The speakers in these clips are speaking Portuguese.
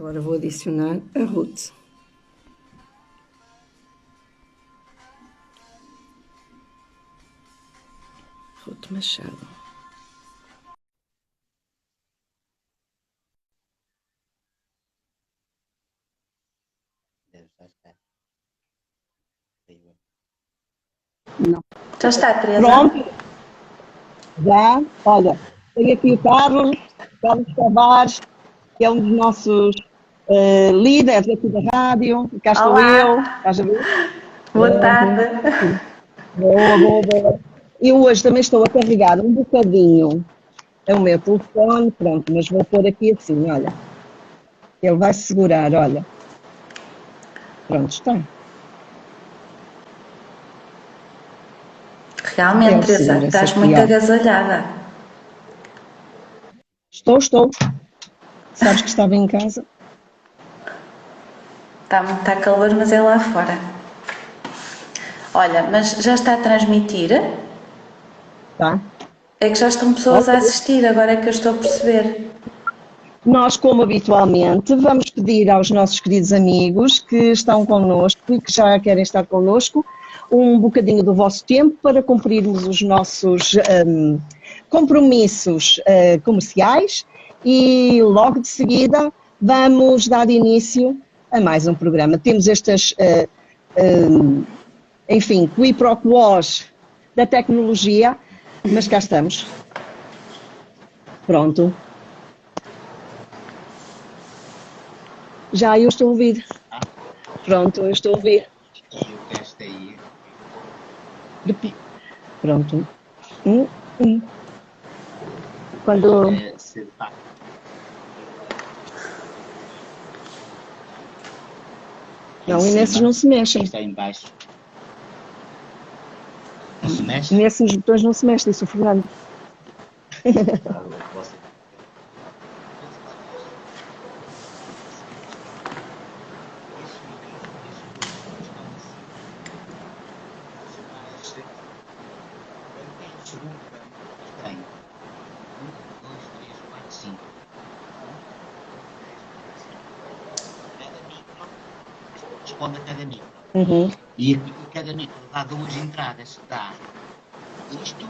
Agora vou adicionar a Ruth. Ruth Machado. Não. Já está, Teresa? Pronto. Já. Olha, tenho aqui o Carlos Tavares, que é um dos nossos líderes aqui da rádio. Cá estou eu. Estás a ver? Boa tarde. Boa. Eu hoje também estou a carregar um bocadinho o meu telefone, pronto, mas vou pôr aqui assim, olha. Ele vai segurar, olha. Pronto, está. Realmente, Teresa, estás muito agasalhada. Estou. Sabes que estava em casa? Está calor, mas é lá fora. Olha, mas já está a transmitir? Tá. É que já estão pessoas a assistir, agora é que eu estou a perceber. Nós, como habitualmente, vamos pedir aos nossos queridos amigos que estão connosco e que já querem estar connosco um bocadinho do vosso tempo para cumprirmos os nossos compromissos comerciais e logo de seguida vamos dar início a mais um programa. Temos estas, enfim, quiproquos da tecnologia, mas cá estamos. Pronto. Já eu estou a ouvir. Pronto, eu estou a ouvir. Pronto. Quando... Não, e nesses não se mexem. Está em baixo. Não se mexe? Nesses botões não se mexe, disse o Fernando. Responde a cada micro. Uhum. E cada micro dá duas entradas. Dá isto,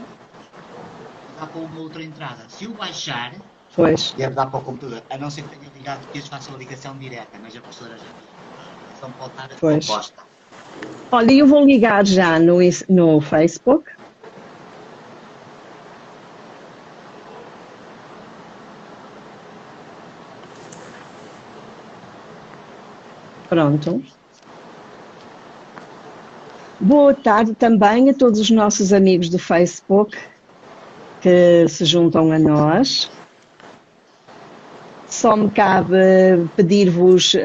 dá para uma outra entrada. Se eu baixar, deve dar para o computador. A não ser que tenha ligado, que eles façam a ligação direta, mas a professora já diz. A ligação pode estar oposta. Olha, eu vou ligar já no Facebook. Pronto. Boa tarde também a todos os nossos amigos do Facebook que se juntam a nós. Só me cabe pedir-vos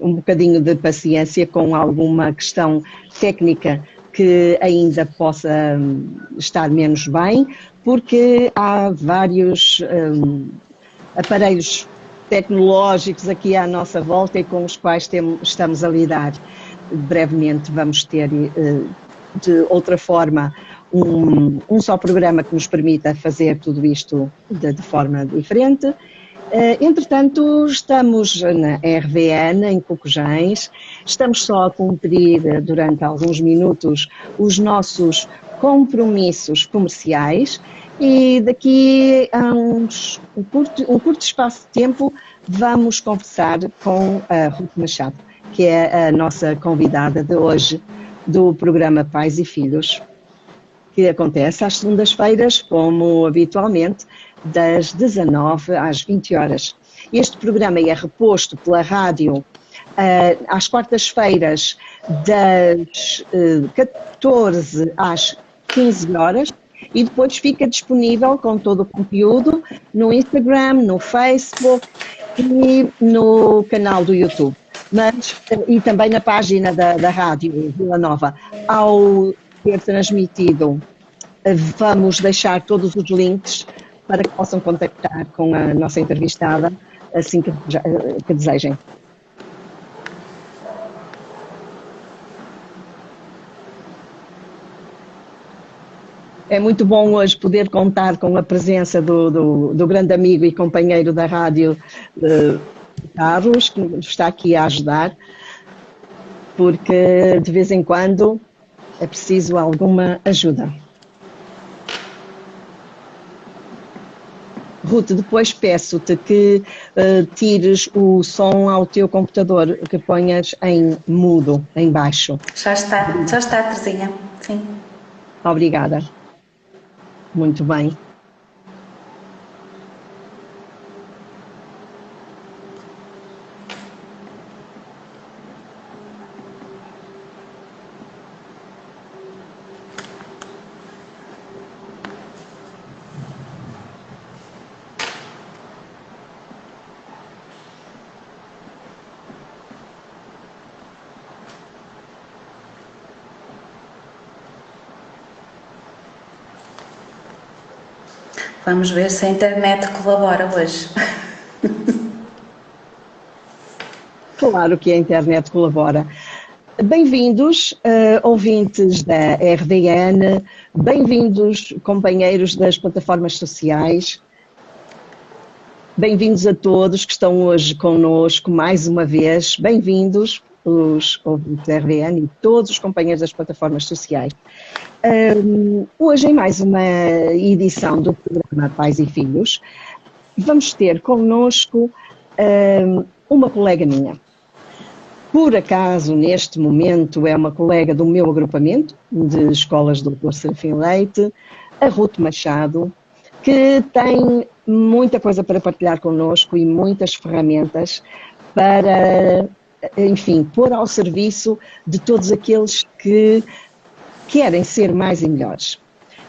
um bocadinho de paciência com alguma questão técnica que ainda possa estar menos bem, porque há vários aparelhos tecnológicos aqui à nossa volta e com os quais estamos a lidar. Brevemente vamos ter, de outra forma, um só programa que nos permita fazer tudo isto de forma diferente. Entretanto, estamos na RVN, em Cocujães, estamos só a cumprir durante alguns minutos os nossos compromissos comerciais e daqui a um curto espaço de tempo vamos conversar com a Ruth Machado, que é a nossa convidada de hoje do programa Pais e Filhos, que acontece às segundas-feiras, como habitualmente, das 19 às 20 horas. Este programa é reposto pela rádio às quartas-feiras, das 14 às 15 horas, e depois fica disponível com todo o conteúdo no Instagram, no Facebook e no canal do YouTube. E também na página da rádio Vila Nova. Ao ter transmitido, vamos deixar todos os links para que possam contactar com a nossa entrevistada assim que desejem. É muito bom hoje poder contar com a presença do grande amigo e companheiro da rádio, Carlos, que nos está aqui a ajudar, porque de vez em quando é preciso alguma ajuda. Ruth, depois peço-te que tires o som ao teu computador, que ponhas em mudo, em baixo. Já está, Terezinha. Sim. Obrigada. Muito bem. Vamos ver se a internet colabora hoje. Claro que a internet colabora. Bem-vindos, ouvintes da RDN, bem-vindos, companheiros das plataformas sociais, bem-vindos a todos que estão hoje connosco mais uma vez, bem-vindos os ouvintes da RDN e todos os companheiros das plataformas sociais. Hoje, em mais uma edição do programa Pais e Filhos, vamos ter connosco uma colega minha. Por acaso, neste momento, é uma colega do meu agrupamento de escolas do Dr. Serafim Leite, a Ruth Machado, que tem muita coisa para partilhar connosco e muitas ferramentas para, enfim, pôr ao serviço de todos aqueles que querem ser mais e melhores.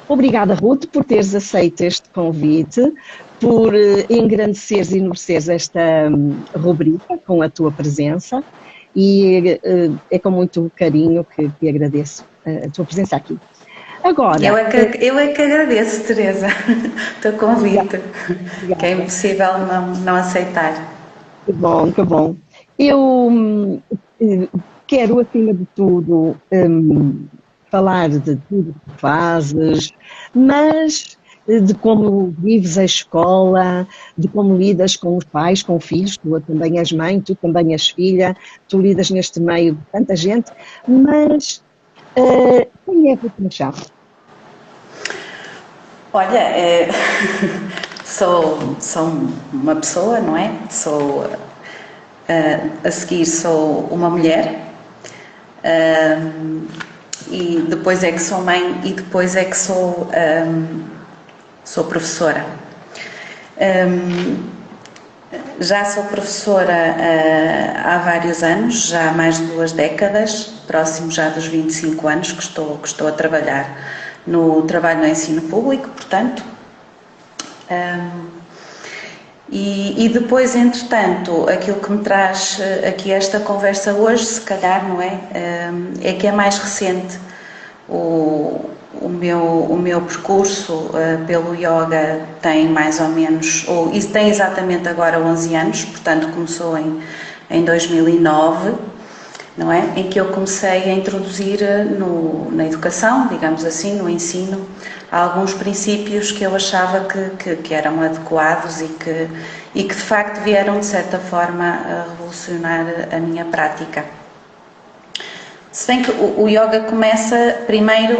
Obrigada, Ruth, por teres aceito este convite, por engrandeceres e enobreceres esta rubrica com a tua presença. E é com muito carinho que agradeço a tua presença aqui. Agora, eu é que agradeço, Teresa, o teu convite, que é impossível não aceitar. Que bom, que bom. Eu quero, acima de tudo, falar de tudo que fazes, mas de como vives a escola, de como lidas com os pais, com filhos, tu também és mãe, tu também és filha, tu lidas neste meio de tanta gente, mas quem é Ruth Machado? Olha, sou uma pessoa, não é? A seguir sou uma mulher, e depois é que sou mãe e depois é que sou professora. Já sou professora há vários anos, já há mais de 2 décadas, próximo já dos 25 anos que estou a trabalhar no trabalho no ensino público, portanto. E depois, entretanto, aquilo que me traz aqui esta conversa hoje, se calhar, não é? É que é mais recente o meu percurso pelo yoga tem mais ou menos, ou isso tem exatamente agora 11 anos, portanto começou em 2009, não é? Em que eu comecei a introduzir na educação, digamos assim, no ensino, alguns princípios que eu achava que eram adequados e que de facto vieram de certa forma a revolucionar a minha prática. Se bem que o yoga começa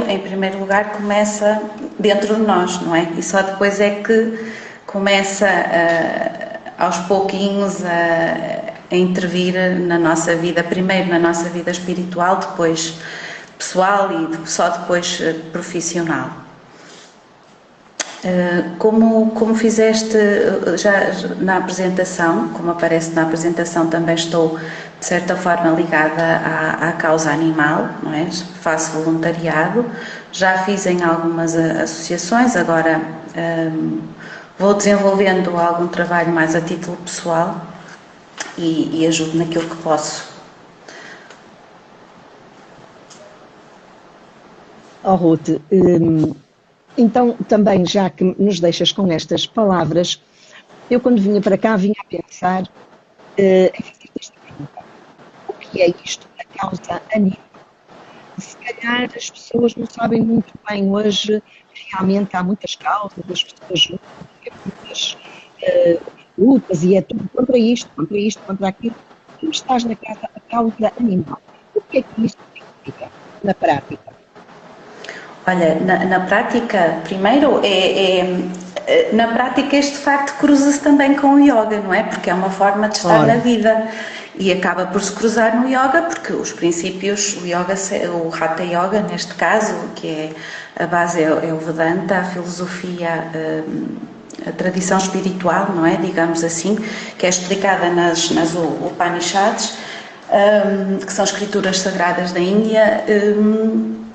em primeiro lugar, começa dentro de nós, não é? E só depois é que começa aos pouquinhos a intervir na nossa vida, primeiro na nossa vida espiritual, depois pessoal e só depois profissional. Como fizeste já na apresentação, como aparece na apresentação, também estou de certa forma ligada à causa animal, não é? Faço voluntariado, já fiz em algumas associações, agora vou desenvolvendo algum trabalho mais a título pessoal e ajudo naquilo que posso. Ruth, então também já que nos deixas com estas palavras, eu quando vinha para cá vinha a pensar em fazer esta pergunta: o que é isto da causa animal? Se calhar as pessoas não sabem muito bem hoje, realmente há muitas causas, as pessoas muitas lutas e é tudo contra isto, contra aquilo. Tu estás na causa animal. O que é que isto significa na prática? Olha, na prática, primeiro, na prática este facto cruza-se também com o yoga, não é? Porque é uma forma de estar na vida e acaba por se cruzar no yoga, porque os princípios, o yoga, o Hatha Yoga neste caso, que é a base é o Vedanta, a filosofia, a tradição espiritual, não é? Digamos assim, que é explicada nas Upanishads, que são escrituras sagradas da Índia,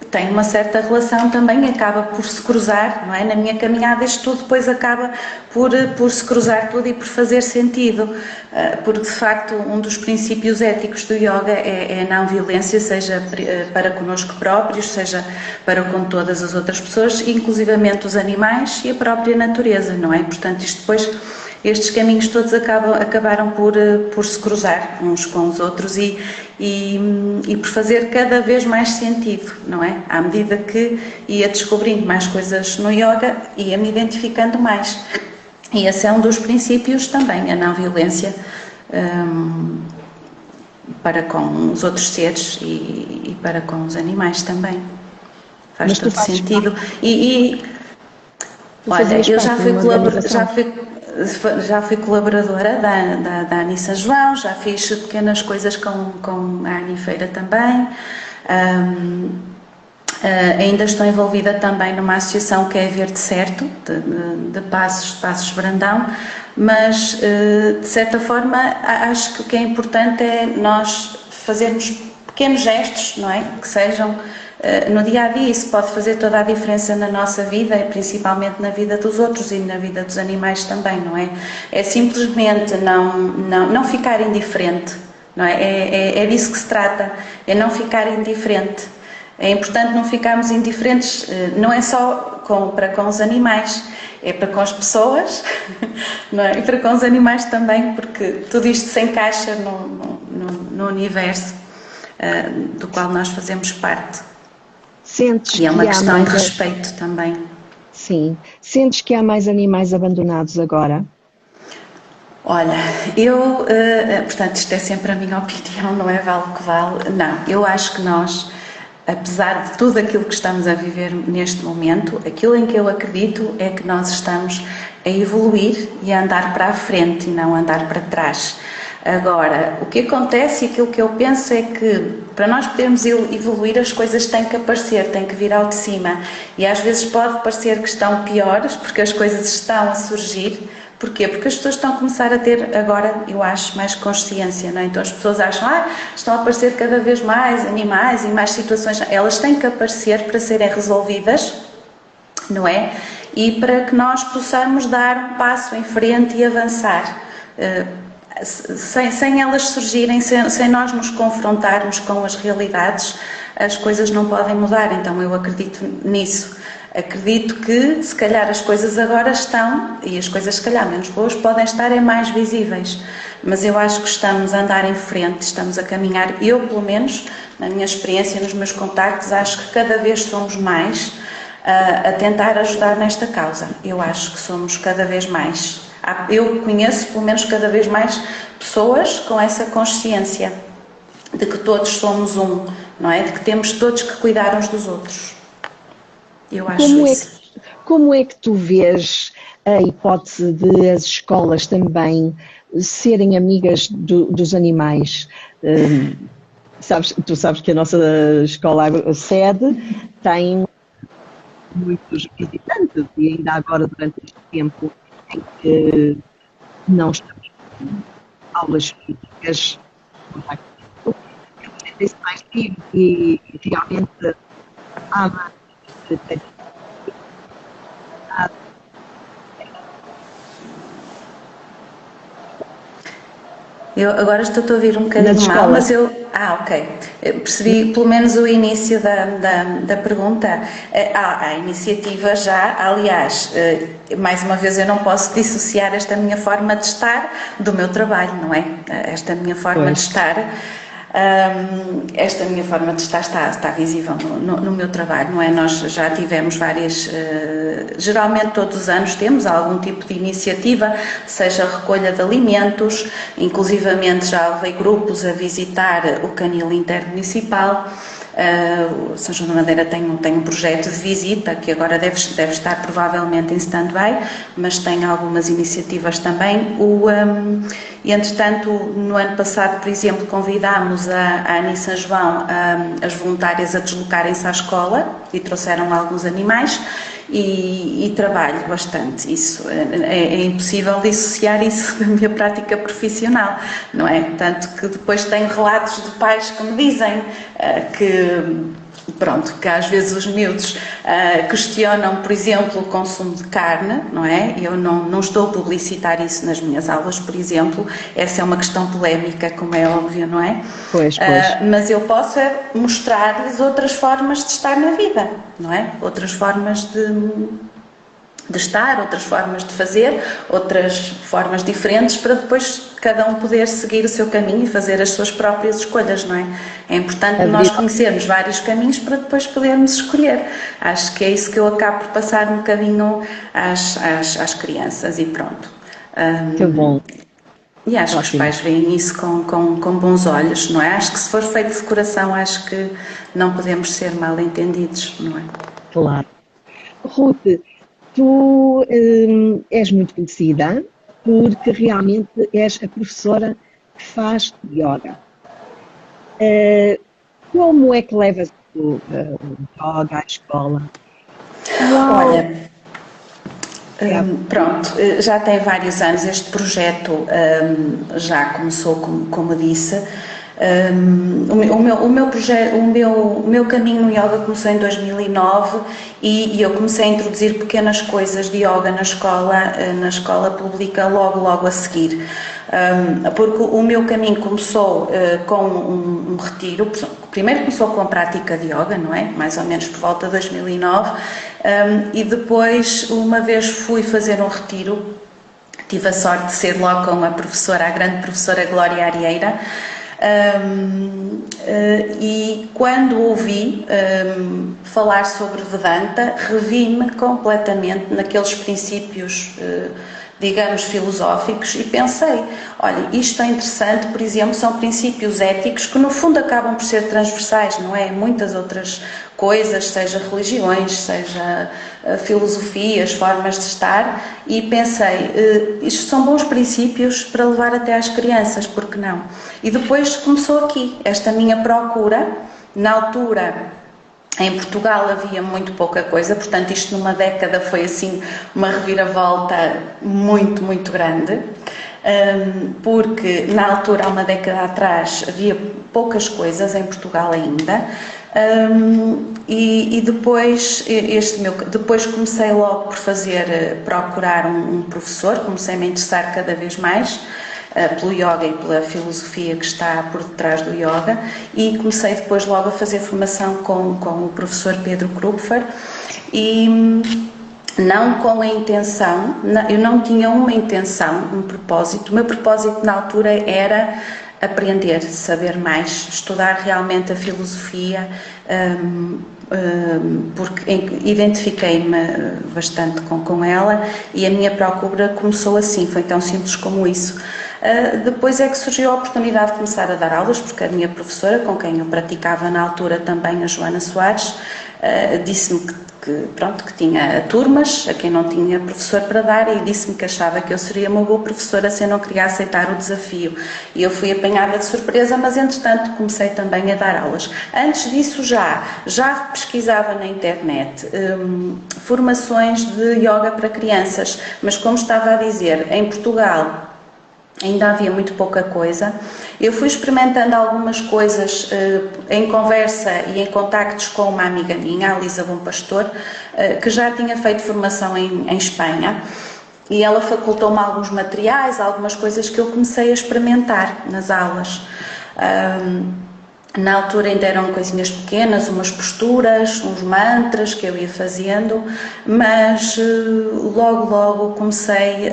tem uma certa relação também, acaba por se cruzar, não é? Na minha caminhada isto tudo depois acaba por se cruzar tudo e por fazer sentido, porque de facto um dos princípios éticos do yoga é a não violência, seja para connosco próprios, seja para com todas as outras pessoas, inclusivamente os animais e a própria natureza, não é? Portanto, isto depois, estes caminhos todos acabaram por se cruzar uns com os outros e por fazer cada vez mais sentido, não é? À medida que ia descobrindo mais coisas no yoga, ia-me identificando mais. E esse é um dos princípios também, a não violência para com os outros seres e para com os animais também. Faz todo sentido. Olha, eu já fui colaboradora da Ani São João, já fiz pequenas coisas com a Ani Feira também, ainda estou envolvida também numa associação que é Verde Certo, de Passos Brandão, mas de certa forma acho que o que é importante é nós fazermos pequenos gestos, não é? Que sejam no dia a dia, isso pode fazer toda a diferença na nossa vida, principalmente na vida dos outros e na vida dos animais também, não é? É simplesmente não ficar indiferente, não é? É disso que se trata, é não ficar indiferente. É importante não ficarmos indiferentes, não é só para com os animais, é para com as pessoas, não é? E para com os animais também, porque tudo isto se encaixa no universo do qual nós fazemos parte. Sentes e é uma que questão de respeito também. Sim. Sentes que há mais animais abandonados agora? Olha, portanto, isto é sempre a minha opinião, não é vale o que vale. Não, eu acho que nós, apesar de tudo aquilo que estamos a viver neste momento, aquilo em que eu acredito é que nós estamos a evoluir e a andar para a frente e não a andar para trás. Agora, o que acontece e aquilo que eu penso é que para nós podermos evoluir as coisas têm que aparecer, têm que vir ao de cima e às vezes pode parecer que estão piores porque as coisas estão a surgir. Porquê? Porque as pessoas estão a começar a ter agora, eu acho, mais consciência, não é? Então as pessoas acham, estão a aparecer cada vez mais animais e mais situações, elas têm que aparecer para serem resolvidas, não é? E para que nós possamos dar um passo em frente e avançar. Sem elas surgirem, sem nós nos confrontarmos com as realidades, as coisas não podem mudar, então eu acredito nisso. Acredito que se calhar as coisas agora estão, e as coisas se calhar menos boas, podem estar mais visíveis, mas eu acho que estamos a andar em frente, estamos a caminhar, eu pelo menos, na minha experiência, nos meus contactos, acho que cada vez somos mais a tentar ajudar nesta causa, eu acho que somos cada vez mais. Eu conheço, pelo menos, cada vez mais pessoas com essa consciência de que todos somos um, não é? De que temos todos que cuidar uns dos outros. Eu acho isso. Como é que tu vês a hipótese de as escolas também serem amigas dos animais? Tu sabes que a nossa escola sede tem muitos visitantes e ainda agora, durante este tempo em que não estamos com aulas físicas, eles sentem-se mais vivos e realmente ama Eu agora estou a ouvir um bocadinho mal, mas eu... ok. Percebi pelo menos o início da pergunta. Há iniciativa já, aliás, mais uma vez eu não posso dissociar esta minha forma de estar do meu trabalho, não é? Esta minha forma de estar. Esta minha forma de estar está visível no meu trabalho, não é? Nós já tivemos várias, geralmente todos os anos temos algum tipo de iniciativa, seja recolha de alimentos, inclusivamente já levei grupos a visitar o canil intermunicipal. São João da Madeira tem um projeto de visita que agora deve estar provavelmente em stand-by, mas tem algumas iniciativas também. E entretanto, no ano passado, por exemplo, convidámos a Ana e São João, as voluntárias, a deslocarem-se à escola e trouxeram alguns animais. E trabalho bastante isso, é impossível dissociar isso da minha prática profissional, não é? Tanto que depois tenho relatos de pais que me dizem que às vezes os miúdos questionam, por exemplo, o consumo de carne, não é? Eu não estou a publicitar isso nas minhas aulas, por exemplo, essa é uma questão polémica, como é óbvio, não é? Pois. Mas eu posso mostrar-lhes outras formas de estar na vida, não é? Outras formas de estar, outras formas de fazer, outras formas diferentes para depois cada um poder seguir o seu caminho e fazer as suas próprias escolhas, não é? É importante nós conhecermos vários caminhos para depois podermos escolher. Acho que é isso que eu acabo por passar um bocadinho às crianças e pronto. Que bom. E acho que os pais veem isso com bons olhos, não é? Acho que se for feito de coração, acho que não podemos ser mal entendidos, não é? Claro. Ruth, tu és muito conhecida porque realmente és a professora que faz yoga. Como é que levas o yoga à escola? Olha, pronto, já tem vários anos este projeto, já começou, como eu disse. O meu caminho no yoga começou em 2009 e eu comecei a introduzir pequenas coisas de yoga na escola pública logo a seguir, porque o meu caminho começou com um retiro. Primeiro começou com a prática de yoga, não é? Mais ou menos por volta de 2009, e depois uma vez fui fazer um retiro, tive a sorte de ser logo com a grande professora Glória Arieira. E quando ouvi falar sobre Vedanta, revi-me completamente naqueles princípios, digamos, filosóficos e pensei, olha, isto é interessante, por exemplo, são princípios éticos que no fundo acabam por ser transversais, não é? Muitas outras coisas, seja religiões, seja filosofias, formas de estar, e pensei, isto são bons princípios para levar até às crianças, por que não? E depois começou aqui, esta minha procura. Na altura, em Portugal havia muito pouca coisa, portanto isto numa década foi assim uma reviravolta muito, muito grande, porque na altura, há uma década atrás, havia poucas coisas em Portugal ainda. E depois comecei logo por procurar um professor, comecei a me interessar cada vez mais pelo yoga e pela filosofia que está por detrás do yoga, e comecei depois logo a fazer formação com o professor Pedro Krupfer, e não com a intenção, eu não tinha uma intenção, um propósito. O meu propósito na altura era aprender, saber mais, estudar realmente a filosofia, porque identifiquei-me bastante com ela, e a minha procura começou assim, foi tão simples como isso. Depois é que surgiu a oportunidade de começar a dar aulas, porque a minha professora, com quem eu praticava na altura também, a Joana Soares, disse-me que tinha turmas a quem não tinha professor para dar, e disse-me que achava que eu seria uma boa professora se eu não queria aceitar o desafio. E eu fui apanhada de surpresa, mas entretanto comecei também a dar aulas. Antes disso já pesquisava na internet formações de yoga para crianças, mas como estava a dizer, em Portugal ainda havia muito pouca coisa. Eu fui experimentando algumas coisas em conversa e em contactos com uma amiga minha, a Lisa Bom Pastor, que já tinha feito formação em Espanha, e ela facultou-me alguns materiais, algumas coisas que eu comecei a experimentar nas aulas. Na altura ainda eram coisinhas pequenas, umas posturas, uns mantras que eu ia fazendo, mas logo comecei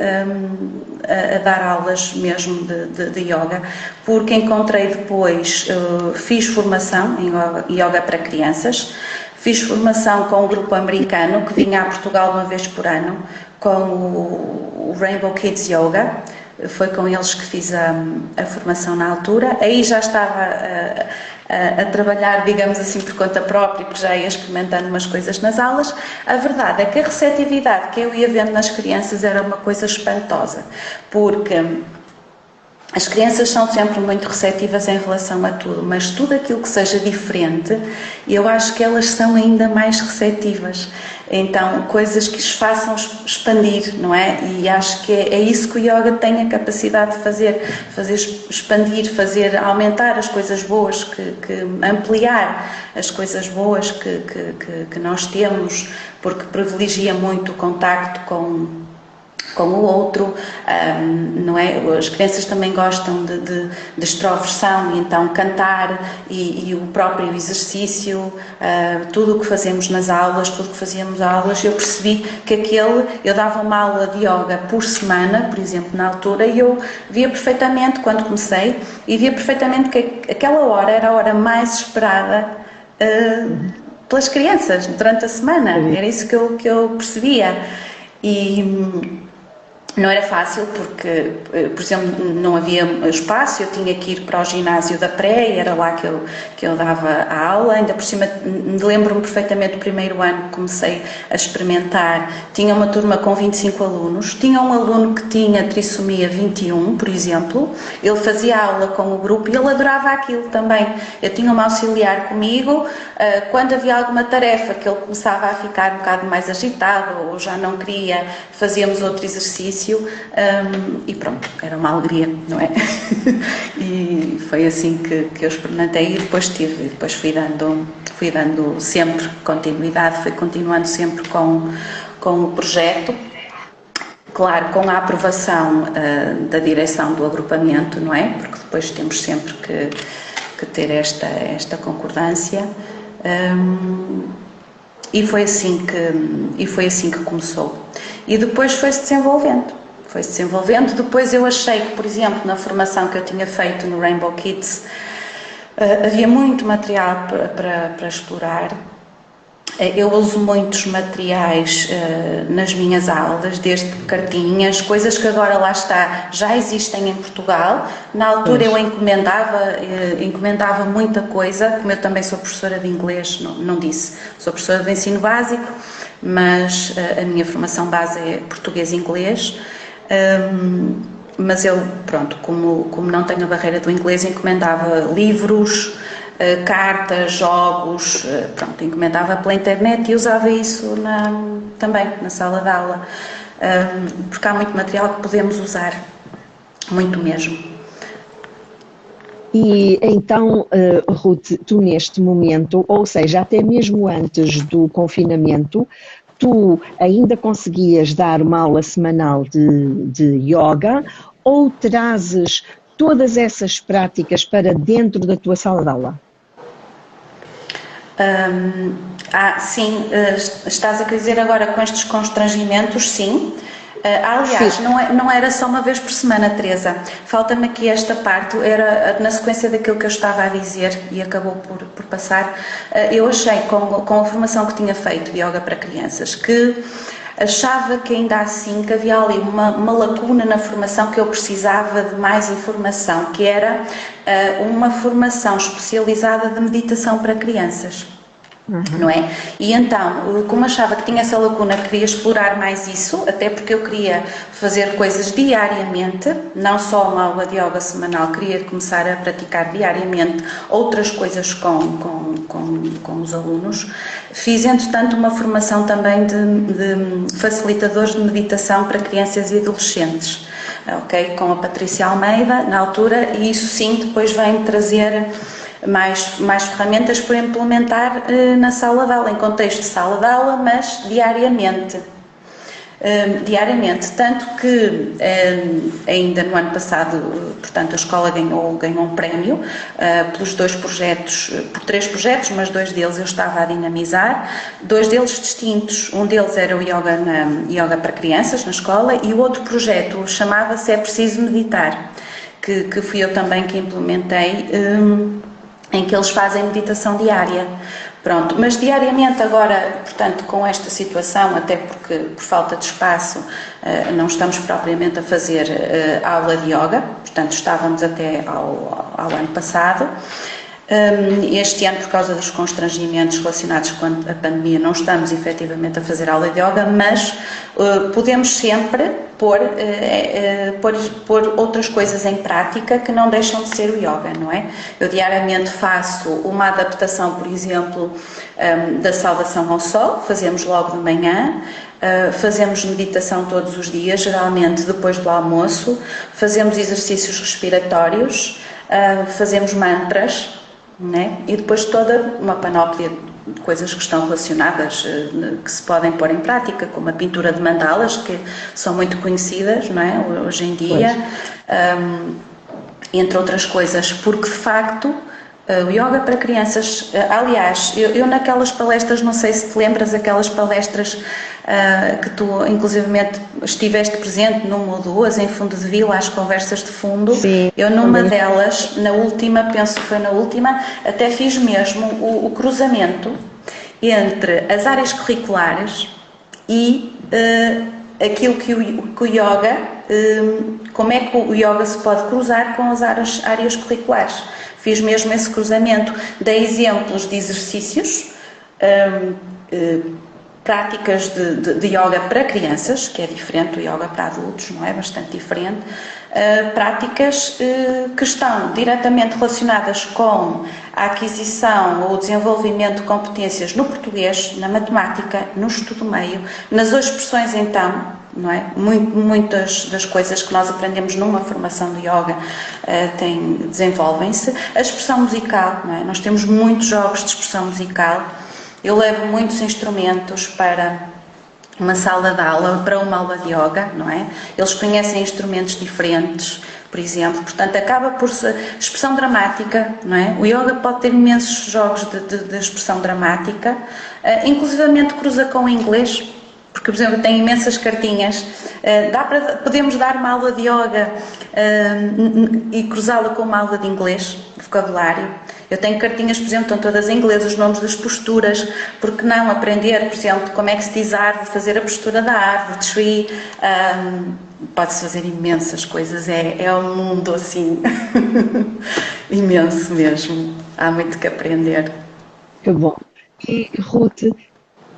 a dar aulas mesmo de yoga, porque encontrei depois, fiz formação em yoga para crianças, fiz formação com um grupo americano que vinha a Portugal uma vez por ano, com o Rainbow Kids Yoga. Foi com eles que fiz a formação na altura. Aí já estava a trabalhar, digamos assim, por conta própria, porque já ia experimentando umas coisas nas aulas. A verdade é que a receptividade que eu ia vendo nas crianças era uma coisa espantosa, porque as crianças são sempre muito receptivas em relação a tudo, mas tudo aquilo que seja diferente, eu acho que elas são ainda mais receptivas. Então, coisas que os façam expandir, não é? E acho que é isso que o yoga tem a capacidade de fazer expandir, fazer aumentar as coisas boas, que ampliar as coisas boas que nós temos, porque privilegia muito o contacto com o outro, não é? As crianças também gostam de extroversão, e então cantar e o próprio exercício, tudo o que fazemos nas aulas, tudo o que fazíamos aulas, eu percebi que eu dava uma aula de yoga por semana, por exemplo, na altura, e eu via perfeitamente, quando comecei, e via perfeitamente que aquela hora era a hora mais esperada pelas crianças durante a semana, era isso que eu percebia. E não era fácil porque, por exemplo, não havia espaço, eu tinha que ir para o ginásio da pré e era lá que eu dava a aula. Ainda por cima, lembro-me perfeitamente do primeiro ano que comecei a experimentar, tinha uma turma com 25 alunos, tinha um aluno que tinha trissomia 21, por exemplo, ele fazia aula com o grupo e ele adorava aquilo também. Eu tinha uma auxiliar comigo, quando havia alguma tarefa que ele começava a ficar um bocado mais agitado ou já não queria, fazíamos outro exercício. E pronto, era uma alegria, não é? E foi assim que eu experimentei e depois fui dando sempre continuidade, fui continuando sempre com o projeto, claro, com a aprovação da direção do agrupamento, não é? Porque depois temos sempre que ter esta concordância. E foi assim que começou. E depois foi-se desenvolvendo. Depois eu achei que, por exemplo, na formação que eu tinha feito no Rainbow Kids, havia muito material para explorar. Eu uso muitos materiais nas minhas aulas, desde cartinhas, coisas que agora lá está, já existem em Portugal. Na altura eu encomendava muita coisa, como eu também sou professora de inglês, não disse, sou professora de ensino básico, mas a minha formação base é português e inglês. Mas eu, pronto, como não tenho a barreira do inglês, encomendava livros, cartas, jogos, pronto, encomendava pela internet e usava isso também na sala de aula, porque há muito material que podemos usar, muito mesmo. E então, Ruth, tu neste momento, ou seja, até mesmo antes do confinamento, tu ainda conseguias dar uma aula semanal de yoga ou trazes todas essas práticas para dentro da tua sala de aula? Sim, estás a querer dizer agora com estes constrangimentos, sim. Aliás, não era só uma vez por semana, Teresa. Falta-me aqui esta parte, era na sequência daquilo que eu estava a dizer e acabou por passar. Eu achei, com a formação que tinha feito de yoga para crianças, que achava que ainda assim que havia ali uma lacuna na formação, que eu precisava de mais informação, que era uma formação especializada de meditação para crianças. Não é? E então, como achava que tinha essa lacuna, queria explorar mais isso, até porque eu queria fazer coisas diariamente, não só uma aula de yoga semanal, queria começar a praticar diariamente outras coisas com os alunos. Fiz, entretanto, uma formação também de facilitadores de meditação para crianças e adolescentes, ok? Com a Patrícia Almeida, na altura, e isso sim, depois vem trazer mais ferramentas para implementar na sala de aula, em contexto de sala de aula, mas diariamente. diariamente, tanto que ainda no ano passado, portanto, a escola ganhou um prémio pelos 2 projetos, por 3 projetos, mas 2 deles eu estava a dinamizar, 2 deles distintos. Um deles era o yoga para crianças na escola, e o outro projeto chamava-se É Preciso Meditar, que fui eu também que implementei, em que eles fazem meditação diária. Pronto, mas diariamente agora, portanto, com esta situação, até porque por falta de espaço não estamos propriamente a fazer aula de yoga, portanto estávamos até ao ano passado. Este ano, por causa dos constrangimentos relacionados com a pandemia, não estamos efetivamente a fazer aula de yoga, mas podemos sempre pôr outras coisas em prática que não deixam de ser o yoga, não é? Eu diariamente faço uma adaptação, por exemplo, da saudação ao sol, fazemos logo de manhã. Fazemos meditação todos os dias, geralmente depois do almoço, fazemos exercícios respiratórios, fazemos mantras, né? E depois toda uma panóplia de coisas que estão relacionadas, que se podem pôr em prática, como a pintura de mandalas, que são muito conhecidas, não é? Hoje em dia, entre outras coisas, porque de facto o yoga para crianças, aliás, eu naquelas palestras, não sei se te lembras, aquelas palestras que tu inclusivamente estiveste presente numa ou duas, em fundo de vila, às conversas de fundo. Sim, eu numa delas, na última, penso que foi na última, até fiz mesmo o cruzamento entre as áreas curriculares e aquilo que o yoga, como é que o yoga se pode cruzar com as áreas curriculares. Fiz mesmo esse cruzamento, dei exemplos de exercícios, práticas de yoga para crianças, que é diferente do yoga para adultos, não é? Bastante diferente. Práticas que estão diretamente relacionadas com a aquisição ou o desenvolvimento de competências no português, na matemática, no estudo meio, nas expressões então, não é? Muitas das coisas que nós aprendemos numa formação de yoga desenvolvem-se. A expressão musical, não é? Nós temos muitos jogos de expressão musical. Eu levo muitos instrumentos para uma sala de aula, para uma aula de yoga, não é? Eles conhecem instrumentos diferentes, por exemplo, portanto acaba por ser expressão dramática, não é? O yoga pode ter imensos jogos de expressão dramática, inclusivamente cruza com o inglês, porque, por exemplo, tem imensas cartinhas, podemos dar uma aula de yoga e cruzá-la com uma aula de inglês, de vocabulário. Eu tenho cartinhas, por exemplo, estão todas em inglês, os nomes das posturas, porque não aprender, por exemplo, como é que se diz árvore, fazer a postura da árvore, tree, pode-se fazer imensas coisas, é um mundo assim, imenso mesmo, há muito que aprender. Que bom. E, Ruth,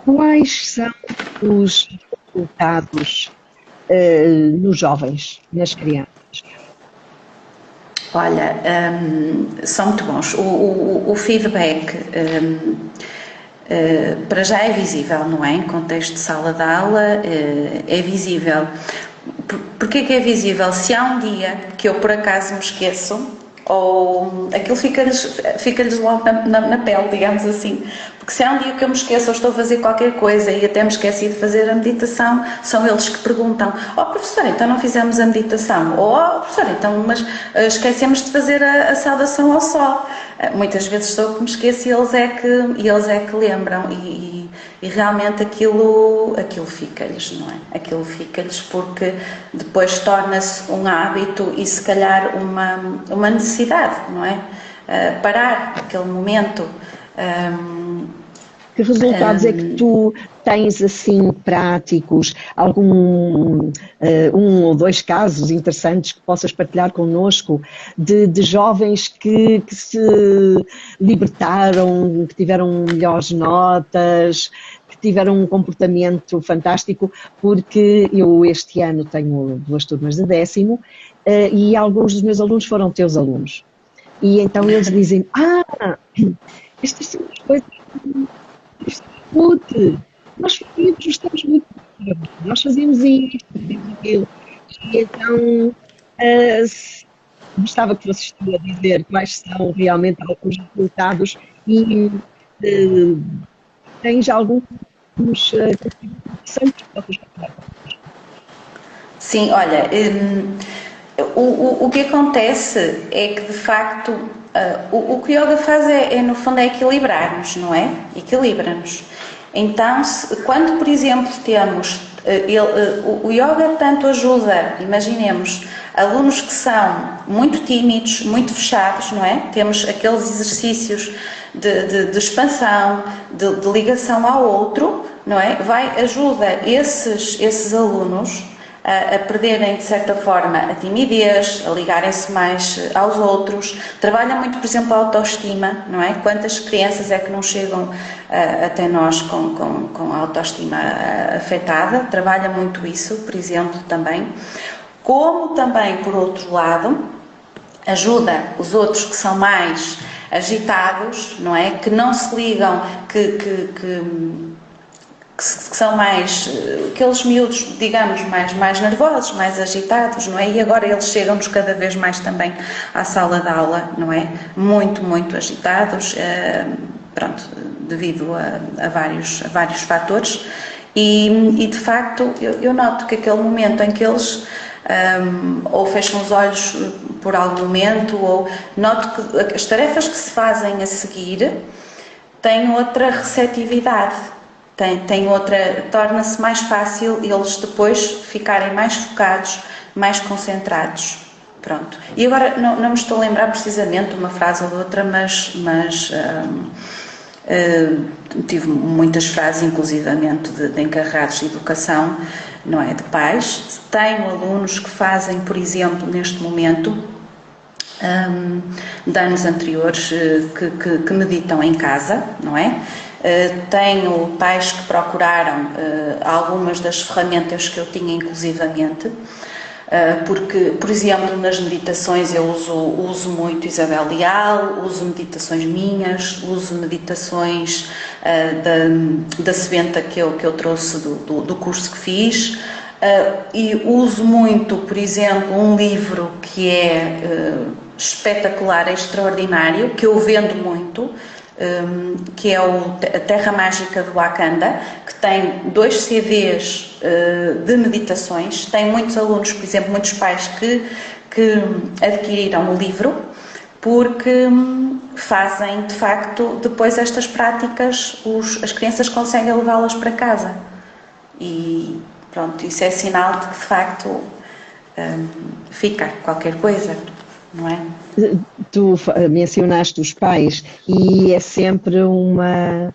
quais são os resultados nos jovens, nas crianças? Olha, são muito bons. O feedback para já é visível, não é? Em contexto de sala de aula é visível. Porquê que é visível? Se há um dia que eu por acaso me esqueço, ou aquilo fica-lhes logo na pele, digamos assim. Porque se há um dia que eu me esqueço ou estou a fazer qualquer coisa e até me esqueci de fazer a meditação, são eles que perguntam: professor, então não fizemos a meditação? Ou professor, então mas esquecemos de fazer a saudação ao sol. Muitas vezes sou eu que me esqueço e eles é que lembram e realmente aquilo fica-lhes, não é? Aquilo fica-lhes porque depois torna-se um hábito e se calhar uma necessidade, não é? Parar aquele momento. Que resultados é que tu tens assim práticos, algum um ou dois casos interessantes que possas partilhar connosco de jovens que se libertaram, que tiveram melhores notas, que tiveram um comportamento fantástico? Porque eu este ano tenho 2 turmas de 10º e alguns dos meus alunos foram teus alunos. E então eles dizem: estas são as coisas que nós estamos muito bem, nós fazemos isto, fazemos aquilo. E então gostava que vocês estão a dizer quais são realmente alguns resultados e tens alguns interessantes que vocês podem falar. Sim, olha, o que acontece é que, de facto, o que o yoga faz no fundo, é equilibrar-nos, não é? Equilibra-nos. Então, quando, por exemplo, temos... o yoga tanto ajuda, imaginemos, alunos que são muito tímidos, muito fechados, não é? Temos aqueles exercícios de expansão, de ligação ao outro, não é? Ajuda esses alunos a perderem, de certa forma, a timidez, a ligarem-se mais aos outros. Trabalha muito, por exemplo, a autoestima, não é? Quantas crianças é que não chegam até nós com a autoestima afetada? Trabalha muito isso, por exemplo, também. Como também, por outro lado, ajuda os outros que são mais agitados, não é? Que não se ligam, que são mais, aqueles miúdos, digamos, mais nervosos, mais agitados, não é? E agora eles chegam-nos cada vez mais também à sala de aula, não é? Muito, muito agitados, pronto, devido a vários fatores. E de facto, eu noto que aquele momento em que eles ou fecham os olhos por algum momento, ou noto que as tarefas que se fazem a seguir têm outra receptividade. Tem outra, torna-se mais fácil eles depois ficarem mais focados, mais concentrados. Pronto. E agora não me estou a lembrar precisamente uma frase ou outra, mas tive muitas frases, inclusivamente de encarregados de educação, não é? De pais. Tenho alunos que fazem, por exemplo, neste momento, de anos anteriores, que meditam em casa, não é? Tenho pais que procuraram algumas das ferramentas que eu tinha inclusivamente, porque, por exemplo, nas meditações eu uso muito Isabel Leal, uso meditações minhas, uso meditações da sebenta que eu trouxe do curso que fiz, e uso muito, por exemplo, um livro que é espetacular, extraordinário, que eu vendo muito, que é a Terra Mágica do Wakanda, que tem 2 CDs de meditações. Tem muitos alunos, por exemplo, muitos pais que adquiriram o livro porque fazem, de facto, depois estas práticas, as crianças conseguem levá-las para casa. E pronto, isso é sinal de que, de facto, fica qualquer coisa, não é? Tu mencionaste os pais e é sempre uma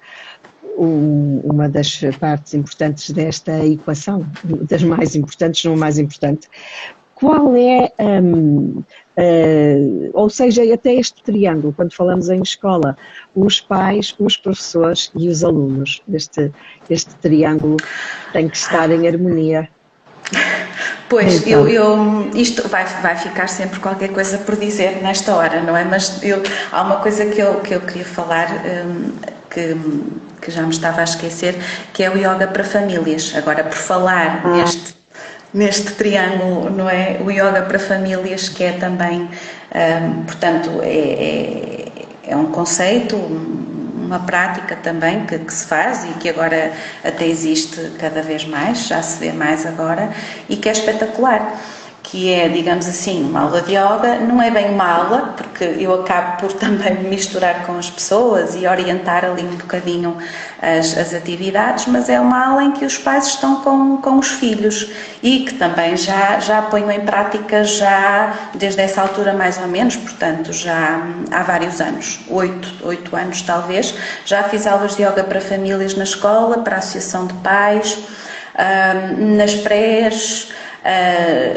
das partes importantes desta equação, das mais importantes, não a mais importante. Qual é, ou seja, até este triângulo, quando falamos em escola, os pais, os professores e os alunos, este triângulo tem que estar em harmonia. Pois, então, isto vai ficar sempre qualquer coisa por dizer nesta hora, não é? Mas há uma coisa que eu queria falar, que já me estava a esquecer, que é o yoga para famílias. Agora, por falar neste triângulo, não é? O yoga para famílias, que é também, portanto, é um conceito, uma prática também que se faz e que agora até existe cada vez mais, já se vê mais agora, e que é espetacular, que é, digamos assim, uma aula de yoga. Não é bem uma aula, porque eu acabo por também me misturar com as pessoas e orientar ali um bocadinho as atividades, mas é uma aula em que os pais estão com os filhos e que também já ponho em prática já desde essa altura mais ou menos, portanto já há vários anos, 8 anos talvez, já fiz aulas de yoga para famílias na escola, para a associação de pais, nas prés,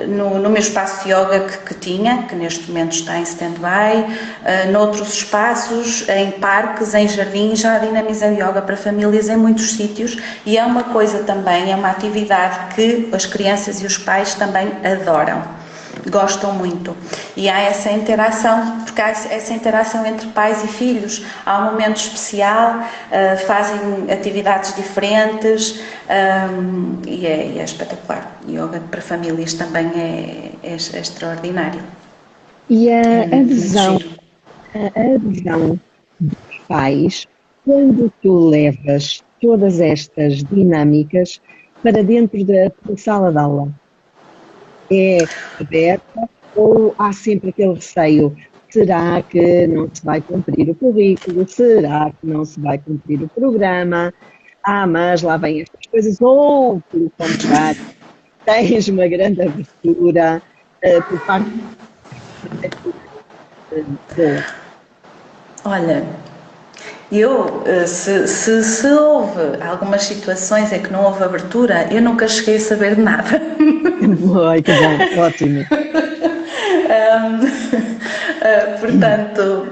no meu espaço de yoga que tinha, que neste momento está em stand-by, noutros espaços, em parques, em jardins, já dinamizei yoga para famílias em muitos sítios, e é uma coisa também, é uma atividade que as crianças e os pais também adoram, gostam muito, e há essa interação, porque há essa interação entre pais e filhos, há um momento especial, fazem atividades diferentes, e é espetacular. Yoga para famílias também é extraordinário. E a adesão dos pais, quando tu levas todas estas dinâmicas para dentro da sala de aula? é aberta ou há sempre aquele receio? Será que não se vai cumprir o currículo? Será que não se vai cumprir o programa? Mas lá vêm estas coisas. Ou, pelo contrário, tens uma grande abertura por parte de... Olha, se houve algumas situações em que não houve abertura, eu nunca cheguei a saber de nada. Ai, que bom, ótimo. Portanto,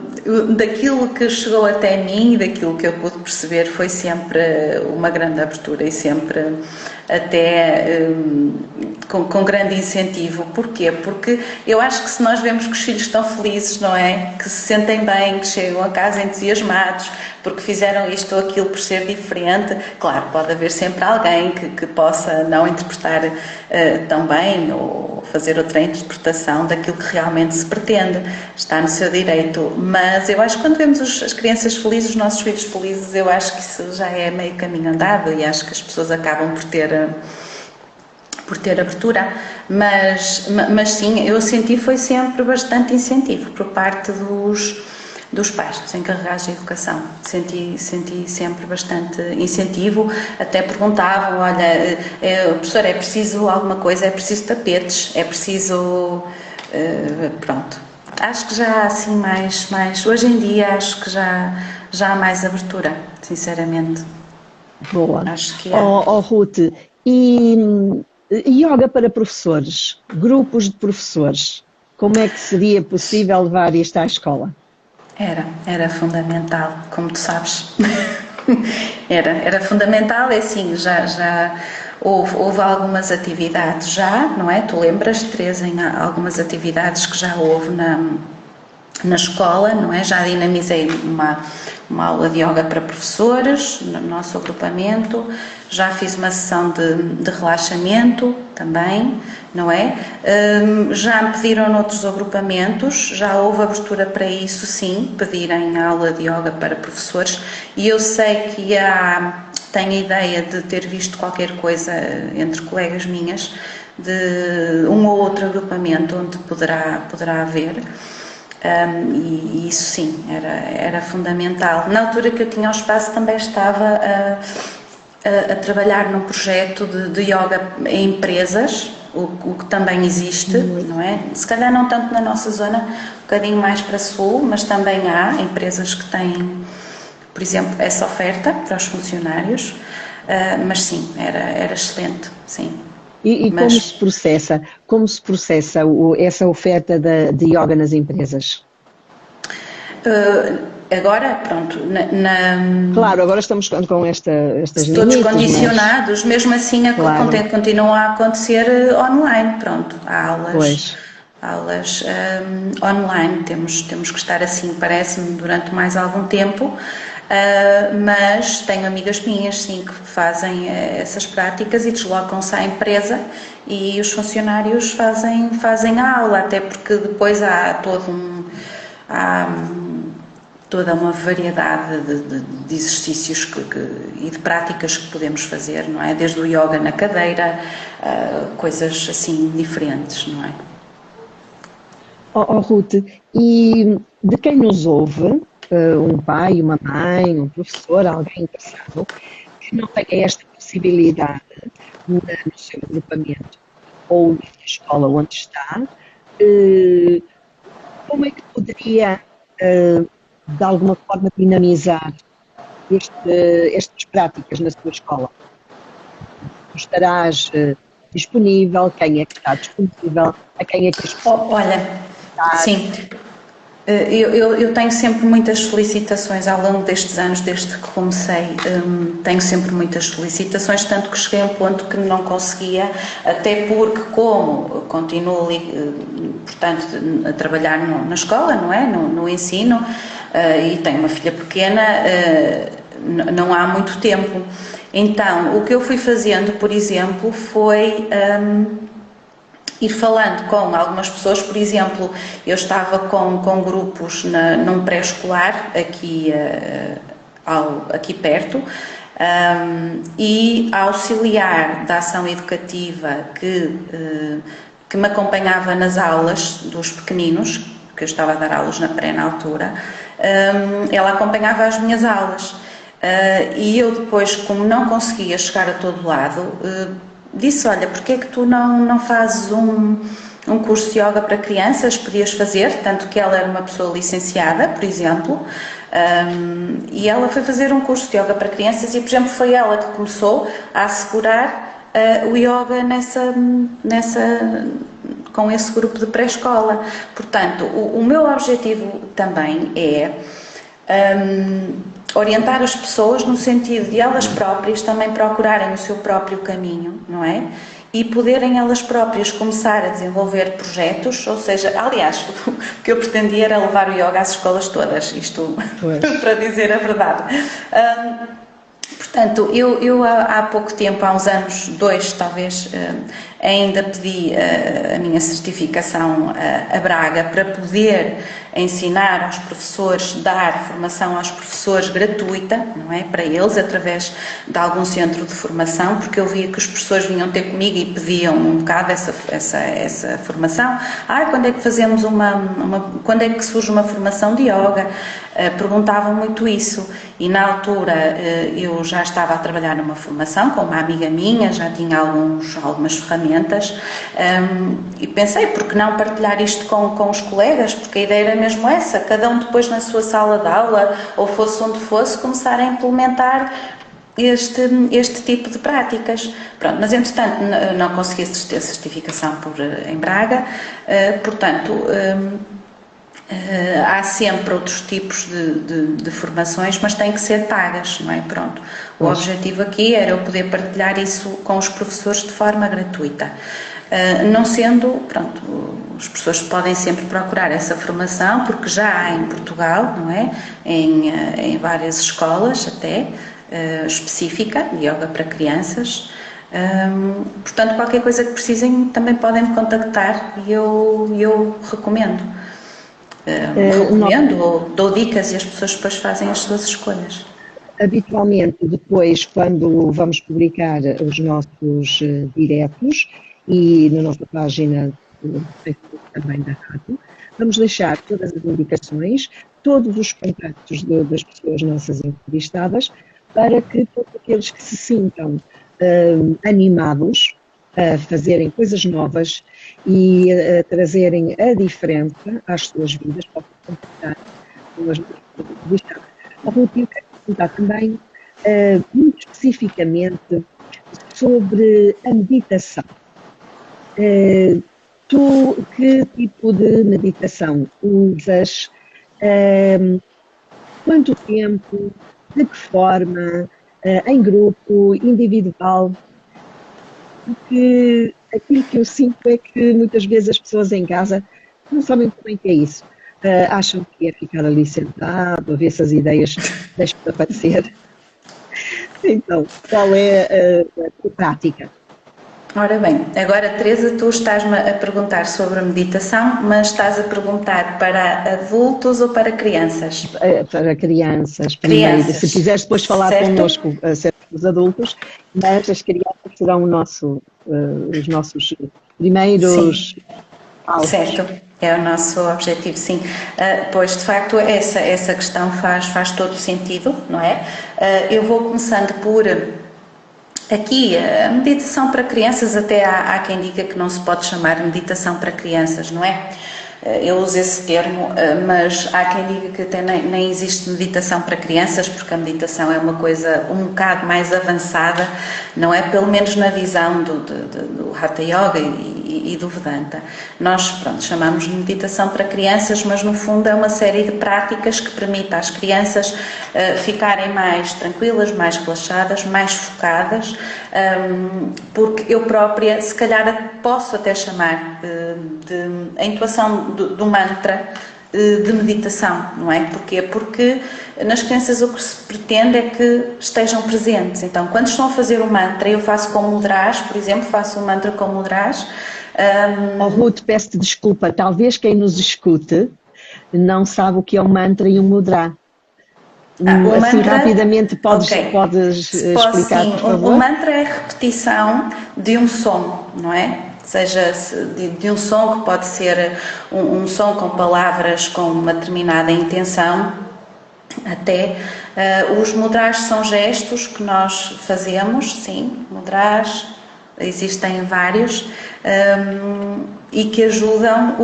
daquilo que chegou até mim, daquilo que eu pude perceber, foi sempre uma grande abertura e sempre até com grande incentivo. Porquê? Porque eu acho que se nós vemos que os filhos estão felizes, não é? Que se sentem bem, que chegam a casa entusiasmados, porque fizeram isto ou aquilo por ser diferente, claro, pode haver sempre alguém que possa não interpretar tão bem ou fazer outra interpretação daquilo que realmente se pretende, está no seu direito, mas eu acho que quando vemos as crianças felizes, os nossos filhos felizes, eu acho que isso já é meio caminho andado e acho que as pessoas acabam por ter abertura, mas sim, eu senti foi sempre bastante incentivo por parte dos pais, dos encarregados de educação. Senti sempre bastante incentivo, até perguntavam, olha, professor, é preciso alguma coisa, é preciso tapetes, é preciso... pronto. Acho que já há assim mais... Hoje em dia acho que já há mais abertura, sinceramente. Boa. Acho que é. Ruth, e yoga para professores, grupos de professores, como é que seria possível levar isto à escola? Era fundamental, como tu sabes. Era fundamental, é assim, já houve algumas atividades já, não é? Tu lembras, Teresa, em algumas atividades que já houve na escola, não é? Já dinamizei uma aula de yoga para professores no nosso agrupamento, já fiz uma sessão de relaxamento também, não é? Já me pediram noutros agrupamentos, já houve abertura para isso, sim, pedirem aula de yoga para professores, e eu sei que tenho a ideia de ter visto qualquer coisa entre colegas minhas, de um ou outro agrupamento onde poderá haver. E isso sim, era fundamental. Na altura que eu tinha o espaço também estava a trabalhar num projeto de yoga em empresas, o que também existe, não é? Se calhar não tanto na nossa zona, um bocadinho mais para sul, mas também há empresas que têm, por exemplo, essa oferta para os funcionários, mas sim, era excelente, sim. E como se processa essa oferta de yoga nas empresas? Agora, pronto, Claro, agora estamos com estas todos limites, condicionados, mesmo assim claro. continua a acontecer online, pronto, há aulas online, temos que estar assim, parece-me, durante mais algum tempo, mas tenho amigas minhas, sim, que fazem essas práticas e deslocam-se à empresa e os funcionários fazem a aula, até porque depois há toda uma variedade de exercícios e de práticas que podemos fazer, não é? Desde o yoga na cadeira, coisas assim diferentes, não é? Ruth, e de quem nos ouve, um pai, uma mãe, um professor, alguém interessado, que não tenha esta possibilidade no seu agrupamento ou na escola onde está, como é que poderia, de alguma forma, dinamizar estas práticas na sua escola? Estarás disponível? Quem é que está disponível? A quem é que as pessoas... Olha, sim, eu tenho sempre muitas solicitações ao longo destes anos, desde que comecei, tenho sempre muitas solicitações, tanto que cheguei a um ponto que não conseguia, até porque como continuo, portanto, a trabalhar na escola, não é? No ensino, e tenho uma filha pequena, não há muito tempo. Então, o que eu fui fazendo, por exemplo, foi ir falando com algumas pessoas. Por exemplo, eu estava com grupos num pré-escolar aqui perto, e a auxiliar da ação educativa que que me acompanhava nas aulas dos pequeninos, que eu estava a dar aulas na pré na altura, ela acompanhava as minhas aulas. E eu depois, como não conseguia chegar a todo lado, disse, olha, porque é que tu não fazes um curso de yoga para crianças? Podias fazer, tanto que ela era uma pessoa licenciada, por exemplo, e ela foi fazer um curso de yoga para crianças e, por exemplo, foi ela que começou a assegurar o yoga com esse grupo de pré-escola. Portanto, o meu objetivo também é orientar as pessoas no sentido de elas próprias também procurarem o seu próprio caminho, não é? E poderem elas próprias começar a desenvolver projetos, ou seja, aliás, o que eu pretendia era levar o yoga às escolas todas, isto para dizer a verdade. Portanto, eu há pouco tempo, há uns anos, 2 talvez, ainda pedi a minha certificação a Braga para poder ensinar aos professores, dar formação aos professores gratuita, não é? Para eles, através de algum centro de formação, porque eu via que os professores vinham ter comigo e pediam um bocado essa formação. Quando é que fazemos quando é que surge uma formação de yoga? Perguntavam muito isso e na altura eu já estava a trabalhar numa formação com uma amiga minha, já tinha algumas ferramentas e pensei, por que não partilhar isto com os colegas, porque a ideia era mesmo essa, cada um depois na sua sala de aula ou fosse onde fosse, começar a implementar este tipo de práticas. Pronto, mas entretanto não consegui ter certificação em Braga, portanto há sempre outros tipos de formações, mas têm que ser pagas, não é? Pronto. O objetivo aqui era eu poder partilhar isso com os professores de forma gratuita. Não sendo, pronto, os professores podem sempre procurar essa formação, porque já há em Portugal, não é? Em várias escolas até, específica, de yoga para crianças. Portanto, qualquer coisa que precisem também podem me contactar e eu recomendo. Ou dou dicas e as pessoas depois fazem as suas escolhas. Habitualmente, depois, quando vamos publicar os nossos diretos e na nossa página do Facebook também da rádio, vamos deixar todas as indicações, todos os contactos das pessoas nossas entrevistadas, para que todos aqueles que se sintam animados a fazerem coisas novas e a trazerem a diferença às suas vidas, possam contactar com as nossas entrevistadas. Eu quero perguntar também muito especificamente sobre a meditação. Tu, que tipo de meditação usas? Quanto tempo? De que forma? Em grupo? Individual? Porque aquilo que eu sinto é que muitas vezes as pessoas em casa não sabem muito bem o que é isso. Acham que é ficar ali sentado, a ver se as ideias deixam de aparecer. Então, qual é a prática? Ora bem, agora Teresa, tu estás-me a perguntar sobre a meditação, mas estás a perguntar para adultos ou para crianças? Para crianças, primeiro. Se quiseres depois falar connosco acerca dos adultos, mas as crianças serão os nossos primeiros alvos. Certo, é o nosso objetivo, sim. Pois, de facto, essa questão faz todo sentido, não é? Eu vou começando por... Aqui, a meditação para crianças, até há quem diga que não se pode chamar meditação para crianças, não é? Eu uso esse termo, mas há quem diga que até nem existe meditação para crianças, porque a meditação é uma coisa um bocado mais avançada, não é? Pelo menos na visão do Hatha Yoga e do Vedanta. Nós, pronto, chamamos de meditação para crianças, mas no fundo é uma série de práticas que permite às crianças ficarem mais tranquilas, mais relaxadas, mais focadas, porque eu própria, se calhar, posso até chamar a intuação do mantra de meditação, não é? Porquê? Porque nas crianças o que se pretende é que estejam presentes. Então, quando estão a fazer o mantra, eu faço com mudras, por exemplo, faço o mantra com mudras. Ruth, peço-te desculpa, talvez quem nos escute não sabe o que é um mantra e um mudra. Assim, mantra, rapidamente podes explicar, sim, por favor? O mantra é a repetição de um som, não é? seja de um som que pode ser um som com palavras com uma determinada intenção, até os mudrars são gestos que nós fazemos, sim, mudrars, existem vários, e que ajudam,